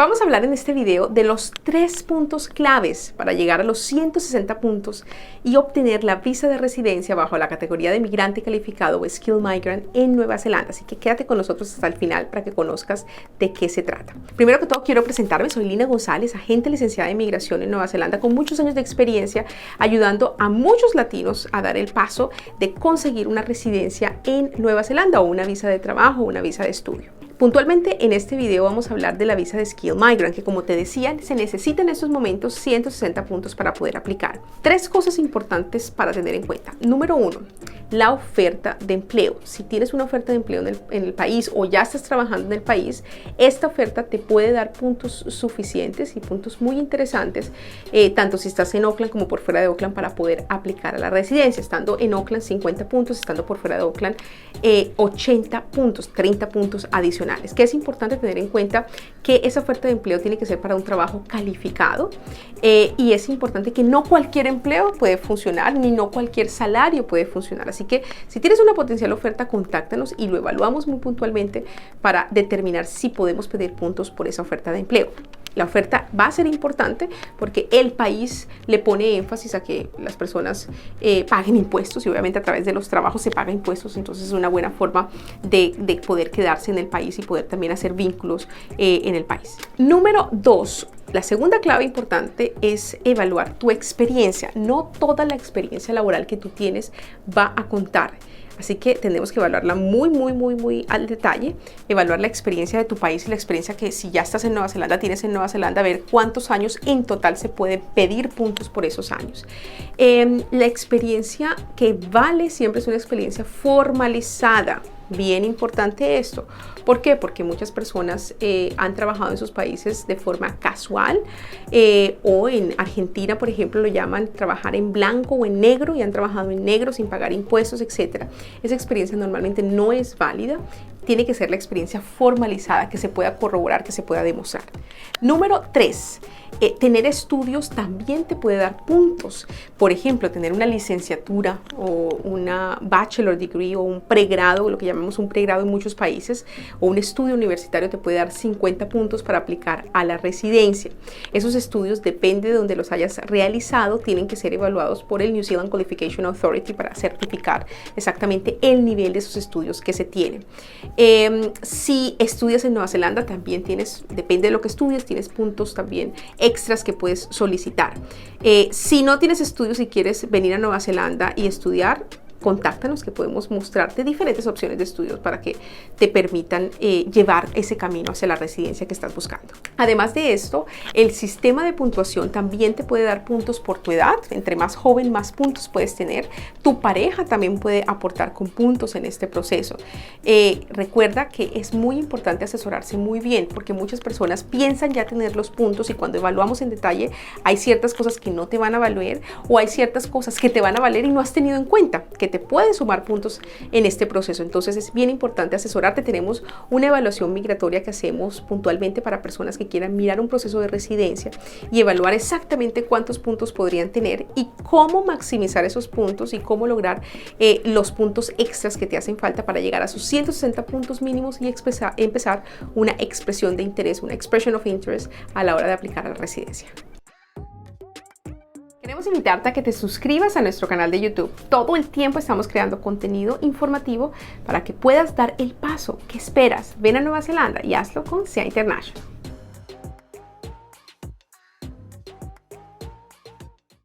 Vamos a hablar en este video de los 3 puntos claves para llegar a los 160 puntos y obtener la visa de residencia bajo la categoría de migrante calificado o Skilled Migrant en Nueva Zelanda. Así que quédate con nosotros hasta el final para que conozcas de qué se trata. Primero que todo quiero presentarme, soy Lina González, agente licenciada de Inmigración en Nueva Zelanda con muchos años de experiencia ayudando a muchos latinos a dar el paso de conseguir una residencia en Nueva Zelanda o una visa de trabajo o una visa de estudio. Puntualmente en este video vamos a hablar de la visa de Skilled Migrant, que como te decía, se necesitan en estos momentos 160 puntos para poder aplicar. 3 cosas importantes para tener en cuenta. Número 1, la oferta de empleo. Si tienes una oferta de empleo en el país o ya estás trabajando en el país, esta oferta te puede dar puntos suficientes y puntos muy interesantes, tanto si estás en Auckland como por fuera de Auckland, para poder aplicar a la residencia. Estando en Auckland, 50 puntos, estando por fuera de Auckland, 80 puntos, 30 puntos adicionales. Que es importante tener en cuenta que esa oferta de empleo tiene que ser para un trabajo calificado y es importante que no cualquier empleo puede funcionar ni no cualquier salario puede funcionar. Así que si tienes una potencial oferta, contáctanos y lo evaluamos muy puntualmente para determinar si podemos pedir puntos por esa oferta de empleo. La oferta va a ser importante porque el país le pone énfasis a que las personas paguen impuestos y obviamente a través de los trabajos se paga impuestos, entonces es una buena forma de poder quedarse en el país y poder también hacer vínculos en el país. Número 2. La segunda clave importante es evaluar tu experiencia. No toda la experiencia laboral que tú tienes va a contar. Así que tenemos que evaluarla muy al detalle, evaluar la experiencia de tu país y la experiencia que si ya estás en Nueva Zelanda, tienes en Nueva Zelanda, ver cuántos años en total se puede pedir puntos por esos años. La experiencia que vale siempre es una experiencia formalizada. Bien importante esto. ¿Por qué? Porque muchas personas han trabajado en sus países de forma casual o en Argentina, por ejemplo, lo llaman trabajar en blanco o en negro y han trabajado en negro sin pagar impuestos, etc. Esa experiencia normalmente no es válida. Tiene que ser la experiencia formalizada, que se pueda corroborar, que se pueda demostrar. Número 3. Tener estudios también te puede dar puntos. Por ejemplo, tener una licenciatura o una bachelor degree o un pregrado, lo que llamamos un pregrado en muchos países, o un estudio universitario te puede dar 50 puntos para aplicar a la residencia. Esos estudios, depende de donde los hayas realizado, tienen que ser evaluados por el New Zealand Qualification Authority para certificar exactamente el nivel de esos estudios que se tienen. Si estudias en Nueva Zelanda, también tienes, depende de lo que estudies, tienes puntos también extras que puedes solicitar. Si no tienes estudios y quieres venir a Nueva Zelanda y estudiar, contáctanos que podemos mostrarte diferentes opciones de estudios para que te permitan llevar ese camino hacia la residencia que estás buscando. Además de esto, el sistema de puntuación también te puede dar puntos por tu edad. Entre más joven, más puntos puedes tener. Tu pareja también puede aportar con puntos en este proceso. Recuerda que es muy importante asesorarse muy bien porque muchas personas piensan ya tener los puntos y cuando evaluamos en detalle hay ciertas cosas que no te van a valer o hay ciertas cosas que te van a valer y no has tenido en cuenta que te pueden sumar puntos en este proceso. Entonces es bien importante asesorarte. Tenemos una evaluación migratoria que hacemos puntualmente para personas que quieran mirar un proceso de residencia y evaluar exactamente cuántos puntos podrían tener y cómo maximizar esos puntos y cómo lograr los puntos extras que te hacen falta para llegar a sus 160 puntos mínimos y empezar una expresión de interés, una expression of interest a la hora de aplicar a la residencia. Queremos invitarte a que te suscribas a nuestro canal de YouTube. Todo el tiempo estamos creando contenido informativo para que puedas dar el paso. ¿Qué esperas? Ven a Nueva Zelanda y hazlo con SEA International.